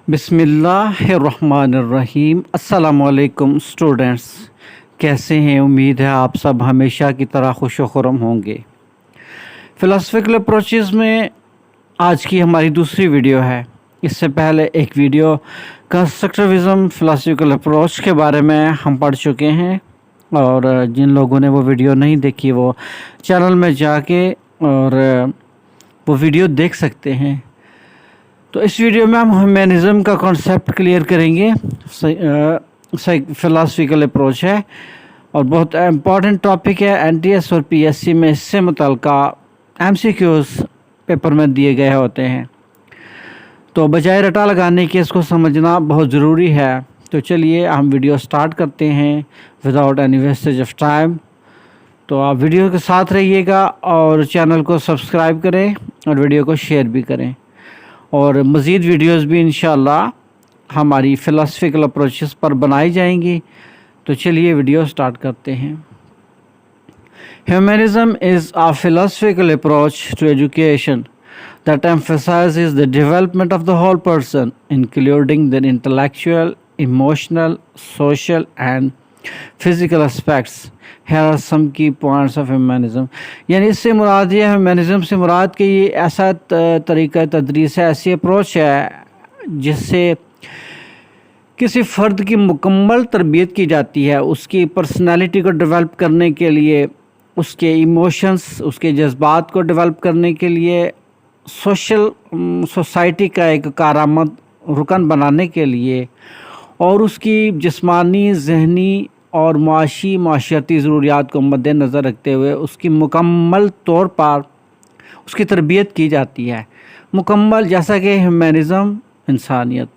बिस्मिल्लाहिर्रहमानिर्रहीम। अस्सलामुअलैकुम स्टूडेंट्स, कैसे हैं? उम्मीद है आप सब हमेशा की तरह खुश व खुर्रम होंगे। फ़िलासफ़िकल अप्रोचेज़ में आज की हमारी दूसरी वीडियो है। इससे पहले एक वीडियो कंस्ट्रक्टिविज़म फ़िलासफ़िकल अप्रोच के बारे में हम पढ़ चुके हैं, और जिन लोगों ने वो वीडियो नहीं देखी वो चैनल में जाके और वो वीडियो देख सकते हैं। तो इस वीडियो में हम ह्यूमनिज़म का कॉन्सेप्ट क्लियर करेंगे। फ़िलासफ़िकल अप्रोच है और बहुत इम्पॉर्टेंट टॉपिक है। एनटीएस और पीएससी में इससे मुतल्लिका एमसीक्यूज़ पेपर में दिए गए होते हैं, तो बजाय रटा लगाने के इसको समझना बहुत ज़रूरी है। तो चलिए हम वीडियो स्टार्ट करते हैं without any wastage of time. तो आप वीडियो के साथ रहिएगा और चैनल को सब्सक्राइब करें और वीडियो को शेयर भी करें, और मज़ीद वीडियोस भी इंशाअल्लाह हमारी फ़िलासफ़िकल अप्रोचेस पर बनाई जाएंगी। तो चलिए वीडियो स्टार्ट करते हैं। Humanism is a philosophical approach to education that emphasizes the development of the whole person, including the intellectual, emotional, social, and physical aspects. Here are some key points of humanism. यानी इससे मुराद ये humanism से मुराद कि ये ऐसा तरीक़ा तदरीस है, ऐसी अप्रोच है जिससे किसी फ़र्द की मुकम्मल तरबियत की जाती है, उसकी पर्सनालिटी को डेवलप करने के लिए, उसके इमोशंस, उसके जज्बात को डेवलप करने के लिए, सोशल सोसाइटी का एक कारआमद रुकन बनाने के लिए, और उसकी जिस्मानी, ज़हनी और माशरती ज़रूरियात को मद्देनज़र रखते हुए उसकी मुकम्मल तौर पर उसकी तरबियत की जाती है। मुकम्मल, जैसा कि ह्यूमनिज़म इंसानियत,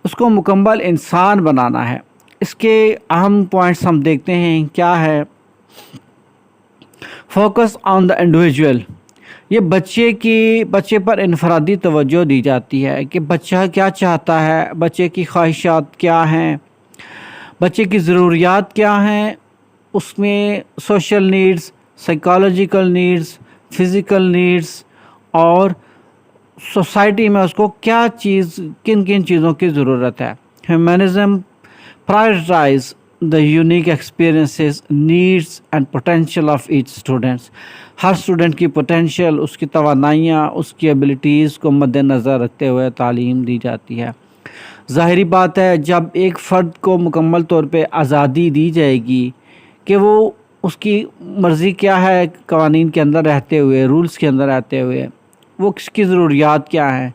उसको मुकम्मल इंसान बनाना है। इसके अहम पॉइंट्स हम देखते हैं। क्या है? Focus on the individual. ये बच्चे पर इनफरादी तवज्जो दी जाती है कि बच्चा क्या चाहता है, बच्चे की ख्वाहिशात क्या हैं, बच्चे की ज़रूरियात क्या हैं, उसमें social needs, psychological needs, physical needs, और सोसाइटी में उसको क्या चीज़, किन किन चीज़ों की ज़रूरत है। Humanism prioritize the unique experiences, needs and potential of each students. हर स्टूडेंट की पोटेंशियल, उसकी तवानाइयाँ, उसकी एबिलिटीज़ को मद्देनज़र रखते हुए तालीम दी जाती है। ज़ाहिरी बात है, जब एक फ़र्द को मुकम्मल तौर पे आज़ादी दी जाएगी कि वो उसकी मर्ज़ी क्या है, क़वानीन के अंदर रहते हुए, रूल्स के अंदर रहते हुए, वो किसकी ज़रूरियात क्या हैं,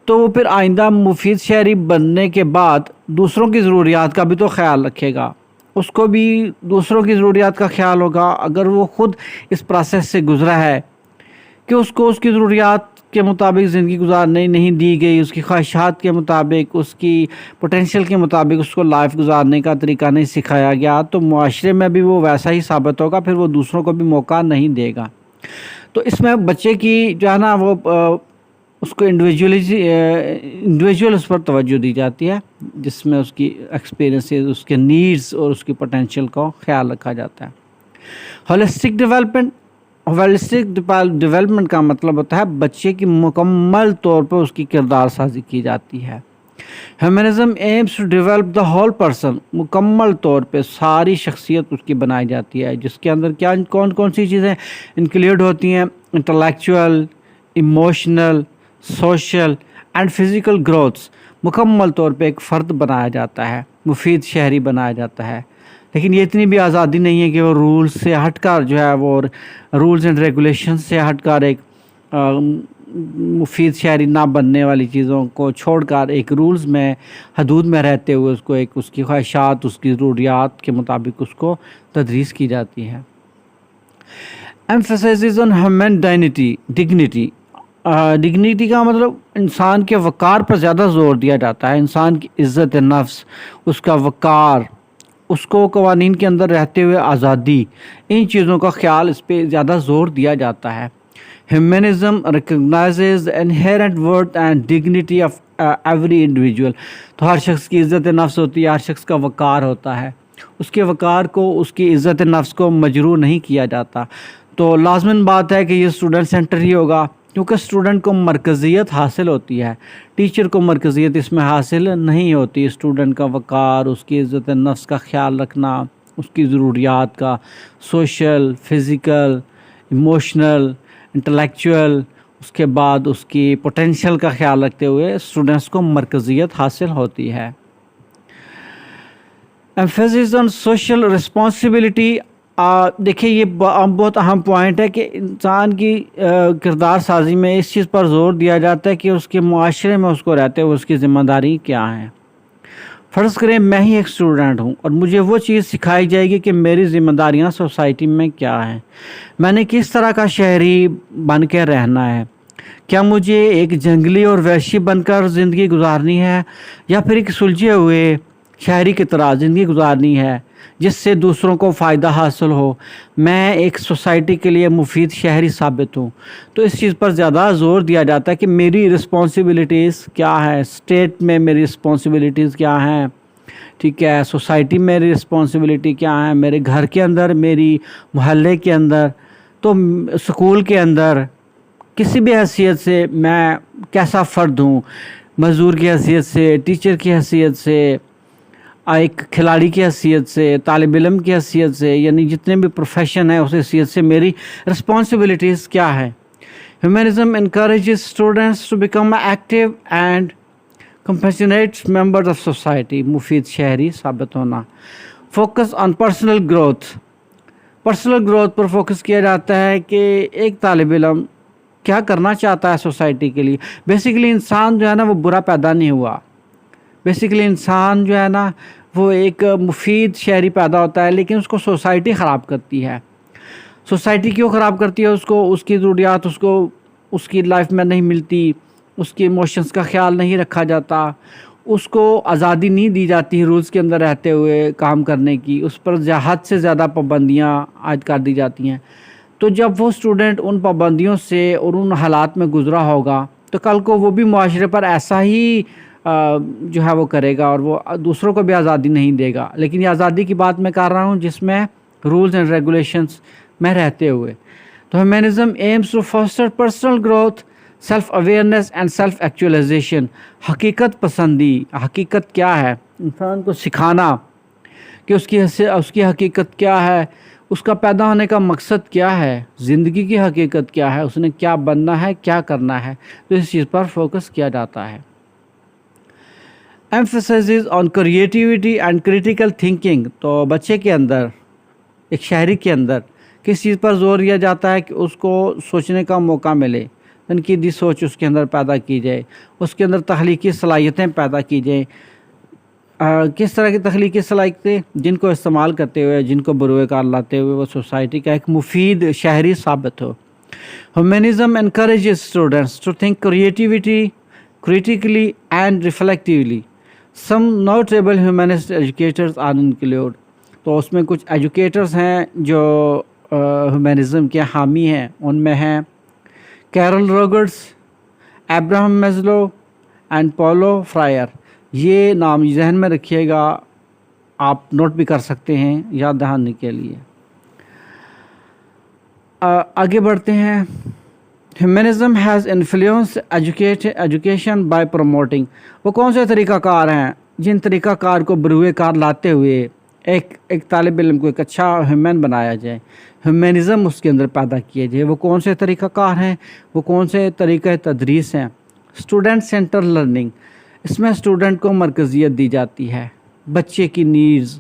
तो वो फिर आइंदा मुफीद शहरी बनने के बाद दूसरों की ज़रूरियात का भी तो ख्याल रखेगा। उसको भी दूसरों की ज़रूरियात का ख्याल होगा। अगर वो ख़ुद इस प्रोसेस से गुज़रा है कि उसको उसकी ज़रूरियात के मुताबिक ज़िंदगी गुजारने नहीं दी गई, उसकी ख्वाहिशात के मुताबिक, उसकी पोटेंशियल के मुताबिक उसको लाइफ गुजारने का तरीका नहीं सिखाया गया, तो मुआशरे में भी वो वैसा ही साबित होगा, फिर वो दूसरों को भी मौका नहीं देगा। तो इसमें बच्चे की जो है ना, वो उसको इंडिविजुअल उस पर तवज्जो दी जाती है, जिसमें उसकी एक्सपीरियंसेस, उसके नीड्स और उसकी पोटेंशियल का ख्याल रखा जाता है। होलिस्टिक डेवलपमेंट का मतलब होता है बच्चे की मुकम्मल तौर पर उसकी किरदार साजी की जाती है। Humanism aims to develop the whole person. मुकम्मल तौर पे सारी शख्सियत उसकी बनाई जाती है, जिसके अंदर क्या कौन कौन सी चीज़ें इंक्लूड होती हैं? Intellectual, emotional, social and physical growths. मुकम्मल तौर पे एक फ़र्द बनाया जाता है, मुफीद शहरी बनाया जाता है। लेकिन ये इतनी भी आज़ादी नहीं है कि वो रूल्स से हटकर जो है, वो रूल्स एंड रेगुलेशन से हटकर एक मुफीद शहरी ना बनने वाली चीज़ों को छोड़कर एक रूल्स में, हदूद में रहते हुए उसको एक उसकी ख्वाहिशात, उसकी ज़रूरियात के मुताबिक उसको तदरीस की जाती है। Emphasis on human dignity. Dignity का मतलब इंसान के वक़ार पर ज़्यादा ज़ोर दिया जाता है। इंसान की इज़्ज़त नफ्स, उसका वक़ार, उसको क़वानीन के अंदर रहते हुए आज़ादी, इन चीज़ों का ख्याल, इस पे ज़्यादा ज़ोर दिया जाता है। Humanism recognises the inherent worth and dignity of every individual. तो हर शख्स की इज़्ज़त नफ्स होती है, हर शख्स का वक़ार होता है, उसके वक़ार को, उसकी इज़्ज़त नफ्स को मजरूह नहीं किया जाता। तो लाज़िमन बात है कि ये स्टूडेंट सेंटर ही होगा, क्योंकि स्टूडेंट को मरकज़ियत हासिल होती है, टीचर को मरकज़ियत इसमें हासिल नहीं होती। स्टूडेंट का वक़ार, उसकी इज़्ज़त नफ्स का ख़्याल रखना, उसकी ज़रूरियात का, सोशल, फ़िज़िकल, इमोशनल, इंटेलेक्चुअल, उसके बाद उसकी पोटेंशियल का ख़्याल रखते हुए स्टूडेंट्स को मरकज़ियत हासिल होती है। एम्फेसिस ऑन सोशल रिस्पॉन्सिबिलिटी, देखिए ये बहुत अहम पॉइंट है कि इंसान की किरदार साजी में इस चीज़ पर ज़ोर दिया जाता है कि उसके मुआशरे में उसको रहते हुए उसकी ज़िम्मेदारी क्या है। फ़र्ज़ करें मैं ही एक स्टूडेंट हूँ और मुझे वो चीज़ सिखाई जाएगी कि मेरी ज़िम्मेदारियाँ सोसाइटी में क्या हैं, मैंने किस तरह का शहरी बन के रहना है। क्या मुझे एक जंगली और वहशी बनकर ज़िंदगी गुजारनी है या फिर एक सुलझे हुए शहरी की तरह ज़िंदगी गुजारनी है जिससे दूसरों को फ़ायदा हासिल हो, मैं एक सोसाइटी के लिए मुफीद शहरी साबित हूँ। तो इस चीज़ पर ज़्यादा ज़ोर दिया जाता है कि मेरी रिस्पॉन्सिबिलिटीज़ क्या है, स्टेट में मेरी रिस्पॉन्सिबिलिटीज़ क्या हैं, ठीक है, सोसाइटी में मेरी रिस्पॉन्सिबिलिटी क्या है, मेरे घर के अंदर, मेरी मोहल्ले के अंदर, तो स्कूल के अंदर, किसी भी हैसियत से मैं कैसा फ़र्द हूँ, मज़दूर की हैसियत से, टीचर की हैसियत से, एक खिलाड़ी की हैसियत से, तालिब इल्म की हैसियत से, यानी जितने भी प्रोफेशन है उस हैसियत से मेरी रिस्पॉन्सिबिलिटीज़ क्या है। Humanism encourages students to become active and compassionate members of society, मुफीद शहरी साबित होना। Focus on personal growth, personal growth पर फोकस किया जाता है कि एक तालिब इल्म क्या करना चाहता है सोसाइटी के लिए। बेसिकली इंसान जो है ना वो बुरा पैदा नहीं हुआ, बेसिकली इंसान जो है ना वो एक मुफीद शहरी पैदा होता है, लेकिन उसको सोसाइटी ख़राब करती है। सोसाइटी क्यों ख़राब करती है? उसको उसकी ज़रूरियात उसको उसकी लाइफ में नहीं मिलती, उसके इमोशंस का ख्याल नहीं रखा जाता, उसको आज़ादी नहीं दी जाती रूल्स के अंदर रहते हुए काम करने की, उस पर हद से ज़्यादा पाबंदियाँ आयद कर दी जाती हैं। तो जब वो स्टूडेंट उन पाबंदियों से और उन हालात में गुज़रा होगा तो कल को वो भी मुआशरे पर ऐसा ही जो है वो करेगा और वो दूसरों को भी आज़ादी नहीं देगा। लेकिन ये आज़ादी की बात मैं कर रहा हूँ जिसमें रूल्स एंड रेगुलेशंस में रहते हुए। तो humanism aims to foster personal growth, self awareness and self actualization. हकीकत पसंदी, हकीकत क्या है, इंसान को सिखाना कि उसकी हकीकत क्या है, उसका पैदा होने का मकसद क्या है, ज़िंदगी की हकीकत क्या है, उसने क्या बनना है, क्या करना है, तो इस चीज़ पर फोकस किया जाता है। Emphasis on creativity and critical thinking, तो बच्चे के अंदर, एक शहरी के अंदर किस चीज़ पर जोर दिया जाता है कि उसको सोचने का मौका मिले, तनकीदी सोच उसके अंदर पैदा की जाए, उसके अंदर तख्लीकी सलाहियतें पैदा की जाए। किस तरह की तख्लीकी सलाहियतें? जिनको इस्तेमाल करते हुए, जिनको बरूए कार लाते हुए वो सोसाइटी का एक मुफीद शहरी साबित हो। Humanism encourages students to think critically and reflectively. Some notable humanist educators are include, तो उसमें कुछ एजुकेटर्स हैं जो ह्यूमनिज़म के हामी हैं। उनमें हैं Carl Rogers, Abraham Maslow and Paulo Freire. ये नाम जहन में रखिएगा, आप नोट भी कर सकते हैं याद दहाने के लिए। आगे बढ़ते हैं। Humanism has influence education by promoting. वो कौन से तरीक़ाकार हैं जिन तरीक़ाकार को बरूए कार लाते हुए एक तालिब इल्म को एक अच्छा ह्यूमन बनाया जाए, ह्यूमनिज़म उसके अंदर पैदा किए जाए। वो कौन से तरीक़ाकार हैं, वो कौन से तरीक़े तदरीस हैं? स्टूडेंट सेंटर लर्निंग, इसमें स्टूडेंट को मरकज़ियत दी जाती है, बच्चे की नीड्स,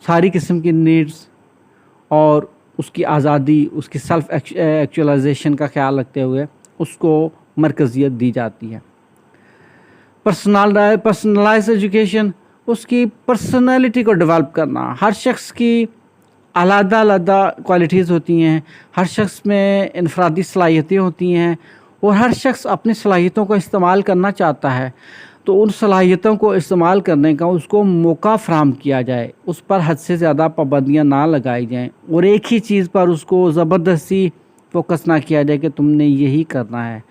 सारी किस्म की नीड्स और उसकी आज़ादी, उसकी सेल्फ एक्चुअलाइजेशन का ख्याल रखते हुए उसको मरकज़ियत दी जाती है। पर्सनलाइज एजुकेशन, उसकी पर्सनालिटी को डेवलप करना। हर शख्स की अलग-अलग क्वालिटीज़ होती हैं, हर शख्स में इनफरादी सलाहियतें होती हैं और हर शख्स अपनी सलाहियतों को इस्तेमाल करना चाहता है। तो उन सलाहियतों को इस्तेमाल करने का उसको मौका फ़राहम किया जाए, उस पर हद से ज़्यादा पाबंदियाँ ना लगाई जाएं और एक ही चीज़ पर उसको ज़बरदस्ती फोकस ना किया जाए कि तुमने यही करना है।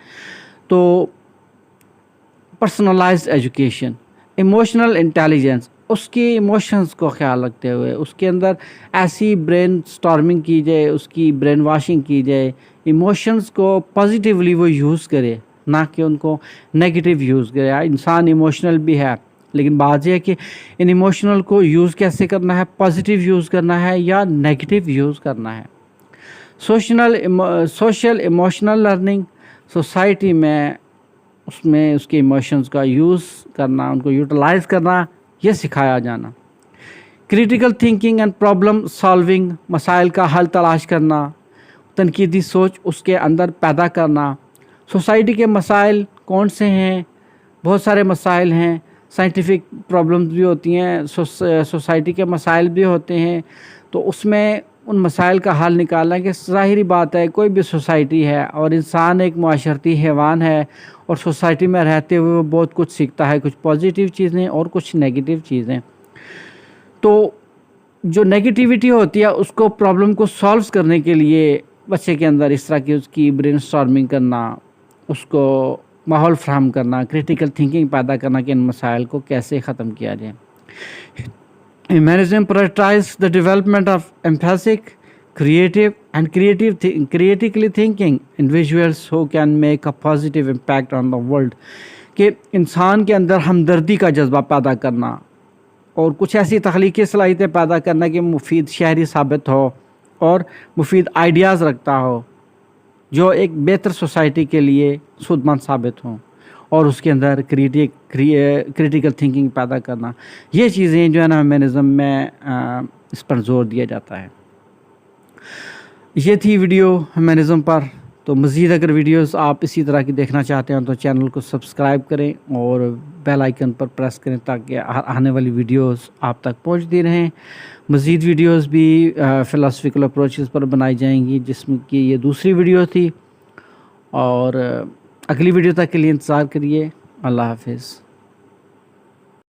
तो पर्सनलाइज्ड एजुकेशन। इमोशनल इंटेलिजेंस, اس کی ایموشنز کو خیال رکھتے ہوئے اس کے اندر ایسی برین سٹارمنگ کی جائے، اس کی برین واشنگ کی جائے، ایموشنز کو پازیٹیولی وہ یوز کرے، نہ کہ ان کو نیگیٹو یوز کرے۔ انسان ایموشنل بھی ہے، لیکن بات یہ ہے کہ ان ایموشنل کو یوز کیسے کرنا ہے، پازیٹیو یوز کرنا ہے یا نیگیٹو یوز کرنا ہے۔ سوشل ایموشنل لرننگ، سوسائٹی میں اس کے ایموشنز کا یوز کرنا، ان کو یوٹیلائز کرنا، یہ سکھایا جانا۔ Critical thinking and problem solving, مسائل کا حل تلاش کرنا، تنقیدی سوچ اس کے اندر پیدا کرنا۔ سوسائٹی کے مسائل کون سے ہیں؟ بہت سارے مسائل ہیں، سائنٹیفک پرابلمز بھی ہوتی ہیں، سوسائٹی کے مسائل بھی ہوتے ہیں، تو اس میں ان مسائل کا حل نکالنا کہ ظاہری بات ہے کوئی بھی سوسائٹی ہے اور انسان ایک معاشرتی حیوان ہے، اور سوسائٹی میں رہتے ہوئے وہ بہت کچھ سیکھتا ہے، کچھ پازیٹیو چیزیں اور کچھ نیگیٹیو چیزیں۔ تو جو نیگیٹیوٹی ہوتی ہے اس کو پرابلم کو سالوز کرنے کے لیے بچے کے اندر اس طرح کی اس کی برین سٹارمنگ کرنا، اس کو ماحول فراہم کرنا، کریٹیکل تھنکنگ پیدا کرنا کہ ان مسائل کو کیسے ختم کیا جائے۔ Humanism prioritizes the development of empathic, creative and critically thinking individuals who can make a positive impact on the world، کہ انسان کے اندر ہمدردی کا جذبہ پیدا کرنا اور کچھ ایسی تخلیقی صلاحیتیں پیدا کرنا کہ مفید شہری ثابت ہو اور مفید آئیڈیاز رکھتا ہو جو ایک بہتر سوسائٹی کے لیے سود مند ثابت ہوں، اور اس کے اندر کریٹیکل تھنکنگ پیدا کرنا۔ یہ چیزیں جو ہے نا ہیومنزم میں اس پر زور دیا جاتا ہے۔ یہ تھی ویڈیو ہیومنزم پر۔ تو مزید اگر ویڈیوز آپ اسی طرح کی دیکھنا چاہتے ہیں تو چینل کو سبسکرائب کریں اور بیل آئیکن پر پریس کریں تاکہ آنے والی ویڈیوز آپ تک پہنچتی رہیں۔ مزید ویڈیوز بھی فلاسفیکل اپروچز پر بنائی جائیں گی، جس میں کہ یہ دوسری ویڈیو تھی، اور اگلی ویڈیو تک کے لیے انتظار کریے۔ اللہ حافظ۔